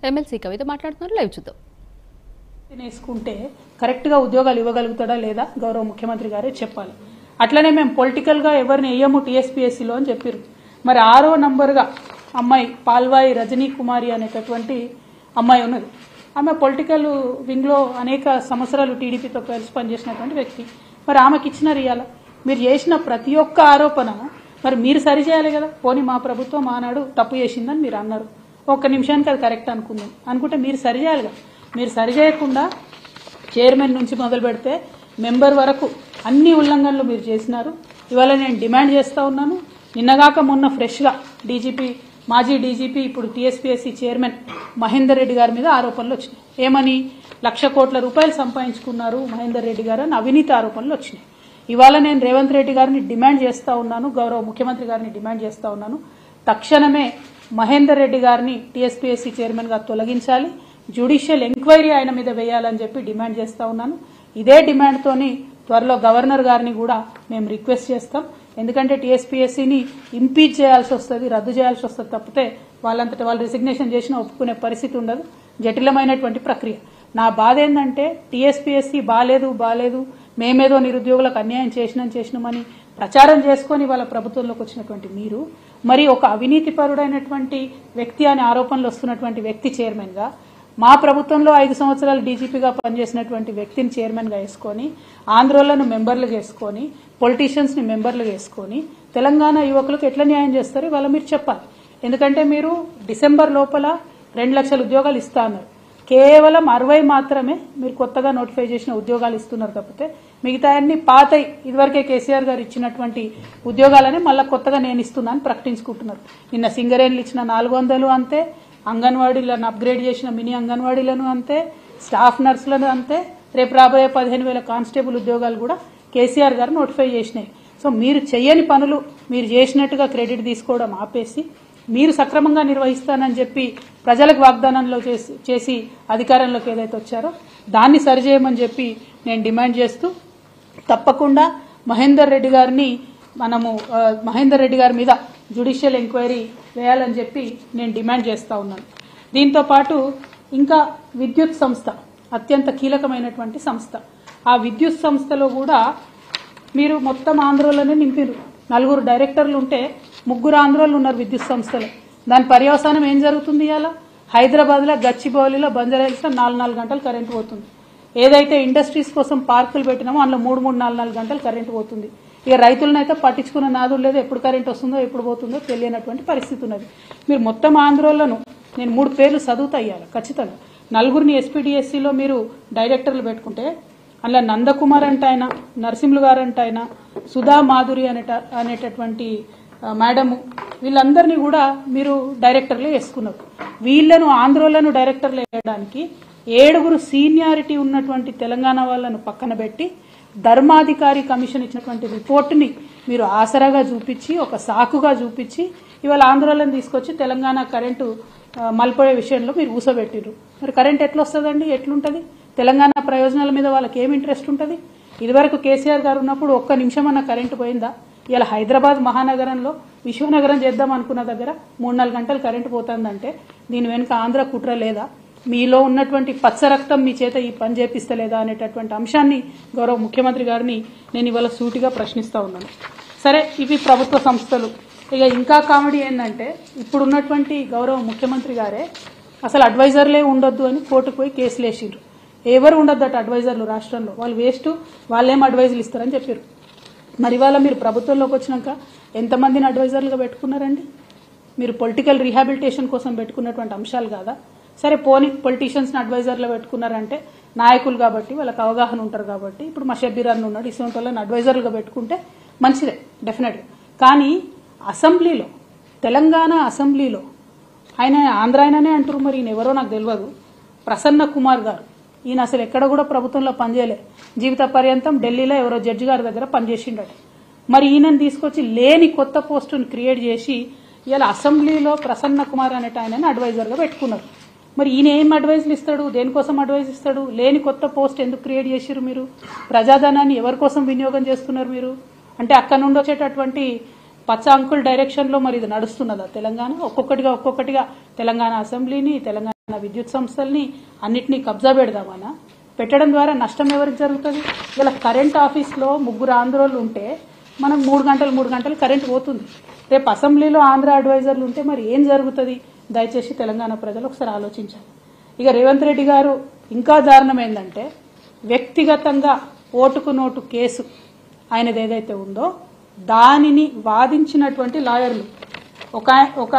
MLC కవిత మాట్లాడుతున్నారు, live చూద్దాం. నేసుకుంటే కరెక్ట్గా ఉద్యోగాలు ఇవ్వగలుగుతాడా లేదా గౌరవ ముఖ్యమంత్రి గారే చెప్పాలి. అట్లనే మేము పొలిటికల్గా ఎవరిని వేయము టీఎస్పీఎస్సీలో అని చెప్పారు. మరి 6వ నంబర్గా అమ్మాయి పాల్వాయి రజనీ కుమారి అనేటటువంటి అమ్మాయి ఉన్నది. ఆమె పొలిటికల్ వింగ్లో అనేక సంవత్సరాలు టీడీపీతో కలిసి పనిచేసినటువంటి వ్యక్తి. మరి ఆమెకి ఇచ్చినారు ఇవాళ. మీరు చేసిన ప్రతి ఒక్క ఆరోపణ మరి మీరు సరిచేయాలి కదా. పోనీ మా ప్రభుత్వం ఆనాడు తప్పు చేసిందని మీరు అన్నారు, ఒక్క నిమిషానికి అది కరెక్ట్ అనుకుంటే మీరు సరిచేయాలి కదా. మీరు సరిచేయకుండా చైర్మన్ నుంచి మొదలు పెడితే మెంబర్ వరకు అన్ని ఉల్లంఘనలు మీరు చేసినారు. ఇవాళ నేను డిమాండ్ చేస్తూ ఉన్నాను. నిన్నగాక మొన్న ఫ్రెష్గా డీజీపీ, మాజీ డీజీపీ, ఇప్పుడు టీఎస్పీఎస్సీ చైర్మన్ మహేందర్ రెడ్డి గారి మీద ఆరోపణలు వచ్చినాయి. ఏమని 1,00,00,000 కోట్ల రూపాయలు సంపాదించుకున్నారు మహేందర్ రెడ్డి గారు అని అవినీతి ఆరోపణలు వచ్చినాయి. ఇవాళ నేను రేవంత్ రెడ్డి గారిని డిమాండ్ చేస్తూ ఉన్నాను, గౌరవ ముఖ్యమంత్రి గారిని డిమాండ్ చేస్తూ ఉన్నాను, తక్షణమే మహేందర్ రెడ్డి గారిని టీఎస్పీఎస్సీ చైర్మన్గా తొలగించాలి, జ్యుడిషియల్ ఎంక్వైరీ ఆయన మీద వేయాలని చెప్పి డిమాండ్ చేస్తూ ఉన్నాను. ఇదే డిమాండ్తోని త్వరలో గవర్నర్ గారిని కూడా మేము రిక్వెస్ట్ చేస్తాం. ఎందుకంటే టీఎస్పీఎస్సీని ఇంపీచ్ చేయాల్సి వస్తుంది, రద్దు చేయాల్సి వస్తుంది తప్పితే వాళ్ళంతటా వాళ్ళు రిసిగ్నేషన్ చేసినా ఒప్పుకునే పరిస్థితి ఉండదు. జటిలమైనటువంటి ప్రక్రియ. నా బాధ ఏంటంటే టీఎస్పీఎస్సీ బాలేదు మేమేదో నిరుద్యోగులకు అన్యాయం చేసినామని ప్రచారం చేసుకొని వాళ్ళ ప్రభుత్వంలోకి వచ్చినటువంటి మీరు మరి ఒక అవినీతిపరుడైనటువంటి వ్యక్తి అనే ఆరోపణలు వస్తున్నటువంటి వ్యక్తి చైర్మన్గా, మా ప్రభుత్వంలో 5 సంవత్సరాలు డీజీపీగా పనిచేసినటువంటి వ్యక్తిని చైర్మన్గా వేసుకొని, ఆంధ్రోళ్లను మెంబర్లుగా వేసుకొని, పొలిటీషియన్స్ని మెంబర్లుగా వేసుకొని తెలంగాణ యువకులకు ఎట్లా న్యాయం చేస్తారు ఇవాళ మీరు చెప్పాలి. ఎందుకంటే మీరు డిసెంబర్ లోపల 2 లక్షల ఉద్యోగాలు ఇస్తా అన్నారు. కేవలం 60 మాత్రమే మీరు కొత్తగా నోటిఫై చేసిన ఉద్యోగాలు ఇస్తున్నారు తప్పితే మిగతా అన్ని పాతై ఇదివరకే కేసీఆర్ గారు ఇచ్చినటువంటి ఉద్యోగాలని మళ్ళీ కొత్తగా నేను ఇస్తున్నాను ప్రకటించుకుంటున్నారు. నిన్న సింగరేణులు ఇచ్చిన 400 అంతే, అంగన్వాడీలను అప్గ్రేడ్ చేసిన మినీ అంగన్వాడీలను అంతే, స్టాఫ్ నర్సులను అంతే, రేపు రాబోయే 15,000 కానిస్టేబుల్ ఉద్యోగాలు కూడా కేసీఆర్ గారు నోటిఫై చేసినాయి. సో మీరు చేయని పనులు మీరు చేసినట్టుగా క్రెడిట్ తీసుకోవడం ఆపేసి మీరు సక్రమంగా నిర్వహిస్తానని చెప్పి ప్రజలకు వాగ్దానంలో చేసి అధికారంలోకి ఏదైతే వచ్చారో దాన్ని సరిచేయమని చెప్పి నేను డిమాండ్ చేస్తూ తప్పకుండా మహేందర్ రెడ్డి గారి మీద జ్యుడిషియల్ ఎంక్వైరీ వేయాలని చెప్పి నేను డిమాండ్ చేస్తూ ఉన్నాను. దీంతో పాటు ఇంకా విద్యుత్ సంస్థ అత్యంత కీలకమైనటువంటి సంస్థ. ఆ విద్యుత్ సంస్థలో కూడా మీరు మొత్తం ఆంధ్రోలోనే నింపారు. 4 డైరెక్టర్లు ఉంటే 3 ఆంధ్రోలు ఉన్నారు విద్యుత్ సంస్థలో. దాని పర్యవసానం ఏం జరుగుతుంది? ఇవాళ హైదరాబాద్లో గచ్చిబౌలిలో బంజారాహిల్స్లో 4 గంటలు కరెంటు పోతుంది. ఏదైతే ఇండస్ట్రీస్ కోసం పార్కులు పెట్టినామో అందులో 3 గంటలు కరెంటు పోతుంది. ఇక రైతులనైతే పట్టించుకున్న నాదులు లేదు, ఎప్పుడు కరెంట్ వస్తుందో ఎప్పుడు పోతుందో తెలియనటువంటి పరిస్థితి ఉన్నది. మీరు మొత్తం ఆంధ్రోలను నేను 3 పేర్లు చదువుతా ఇవ్వాలి ఖచ్చితంగా. 4 ఎస్పీడీఎస్సీలో మీరు డైరెక్టర్లు పెట్టుకుంటే అందులో నందకుమార్ అంటే ఆయన, నరసింహులు గారు అంటే ఆయన, సుధా మాధురి అనేటటువంటి మేడము, వీళ్ళందరినీ కూడా మీరు డైరెక్టర్లు వేసుకున్నారు. వీళ్లను ఆంధ్రోలను డైరెక్టర్లు వేయడానికి 7 సీనియారిటీ ఉన్నటువంటి తెలంగాణ వాళ్ళను పక్కన పెట్టి ధర్మాధికారి కమిషన్ ఇచ్చినటువంటి రిపోర్టుని మీరు ఆసరాగా చూపించి, ఒక సాకుగా చూపించి ఇవాళ ఆంధ్రోలను తీసుకొచ్చి తెలంగాణ కరెంటు మలిపోయే విషయంలో మీరు ఊసబెట్టిరు. మరి కరెంట్ ఎట్లా వస్తుందండి? ఎట్లుంటుంది? తెలంగాణ ప్రయోజనాల మీద వాళ్ళకి ఏం ఇంట్రెస్ట్ ఉంటుంది? ఇదివరకు కేసీఆర్ గారు ఉన్నప్పుడు ఒక్క నిమిషం అన్న కరెంటు పోయిందా? ఇలా హైదరాబాద్ మహానగరంలో విశ్వనగరం చేద్దాం అనుకున్న దగ్గర 3-4 గంటలు కరెంటు పోతుందంటే దీని వెనుక ఆంధ్ర కుట్ర లేదా? మీలో ఉన్నటువంటి పచ్చ రక్తం మీ చేత ఈ పని చేపిస్తలేదా అనేటటువంటి అంశాన్ని గౌరవ ముఖ్యమంత్రి గారిని నేను ఇవాళ సూటిగా ప్రశ్నిస్తూ ఉన్నాను. సరే, ఇవి ప్రభుత్వ సంస్థలు. ఇక ఇంకా కామెడీ ఏంటంటే ఇప్పుడున్నటువంటి గౌరవ ముఖ్యమంత్రి గారే అసలు అడ్వైజర్లే ఉండొద్దు అని కోర్టుకు పోయి కేసులు వేసిండ్రు. ఎవరు ఉండొద్దట అడ్వైజర్లు రాష్ట్రంలో, వాళ్ళు వేస్ట్, వాళ్ళేం అడ్వైజులు ఇస్తారని చెప్పారు. మరి ఇవాళ మీరు ప్రభుత్వంలోకి వచ్చినాక ఎంతమందిని అడ్వైజర్లుగా పెట్టుకున్నారండి? మీరు పొలిటికల్ రీహాబిలిటేషన్ కోసం పెట్టుకున్నటువంటి అంశాలు కాదా? సరే పోనీ పొలిటీషియన్స్ని అడ్వైజర్లో పెట్టుకున్నారంటే నాయకులు కాబట్టి వాళ్ళకి అవగాహన ఉంటారు కాబట్టి, ఇప్పుడు మా షబ్బీర్ అన్న ఉన్నాడు, ఇటువంటి వాళ్ళని అడ్వైజర్లుగా పెట్టుకుంటే మంచిదే డెఫినెట్గా. కానీ అసెంబ్లీలో, తెలంగాణ అసెంబ్లీలో ఆయన ఆంధ్ర ఆయననే అంటారు, మరి ఈయన ఎవరో నాకు తెలియదు, ప్రసన్న కుమార్ గారు, ఈయన అసలు ఎక్కడ కూడా ప్రభుత్వంలో పనిచేయలే, జీవిత పర్యంతం ఢిల్లీలో ఎవరో జడ్జి గారి దగ్గర పనిచేసిండట. మరి ఈయనను తీసుకొచ్చి లేని కొత్త పోస్టును క్రియేట్ చేసి ఇలా అసెంబ్లీలో ప్రసన్న కుమార్ అనేట ఆయనని అడ్వైజర్గా పెట్టుకున్నారు. మరి ఈయన ఏం అడ్వైజులు ఇస్తాడు? దేనికోసం అడ్వైజ్ ఇస్తాడు? లేని కొత్త పోస్ట్ ఎందుకు క్రియేట్ చేసిరు? మీరు ప్రజాధనాన్ని ఎవరి కోసం వినియోగం చేస్తున్నారు మీరు? అంటే అక్కడ నుండి వచ్చేటటువంటి పచ్చ అంకుల్ డైరెక్షన్లో మరి ఇది నడుస్తున్నదా తెలంగాణ? ఒక్కొక్కటిగా తెలంగాణ అసెంబ్లీని, తెలంగాణ విద్యుత్ సంస్థల్ని అన్నిటినీ కబ్జా పెడదామనా? పెట్టడం ద్వారా నష్టం ఎవరికి జరుగుతుంది? ఇలా కరెంట్ ఆఫీస్లో 3 ఆంధ్రోళ్ళు ఉంటే మనం 3 గంటలు కరెంట్ పోతుంది. రేపు అసెంబ్లీలో ఆంధ్ర అడ్వైజర్లు ఉంటే మరి ఏం జరుగుతుంది? దయచేసి తెలంగాణ ప్రజలు ఒకసారి ఆలోచించాలి. ఇక రేవంత్ రెడ్డి గారు ఇంకా దారుణం ఏంటంటే వ్యక్తిగతంగా ఓటుకు నోటు కేసు ఆయనది ఏదైతే ఉందో దానిని వాదించినటువంటి లాయర్లు ఒక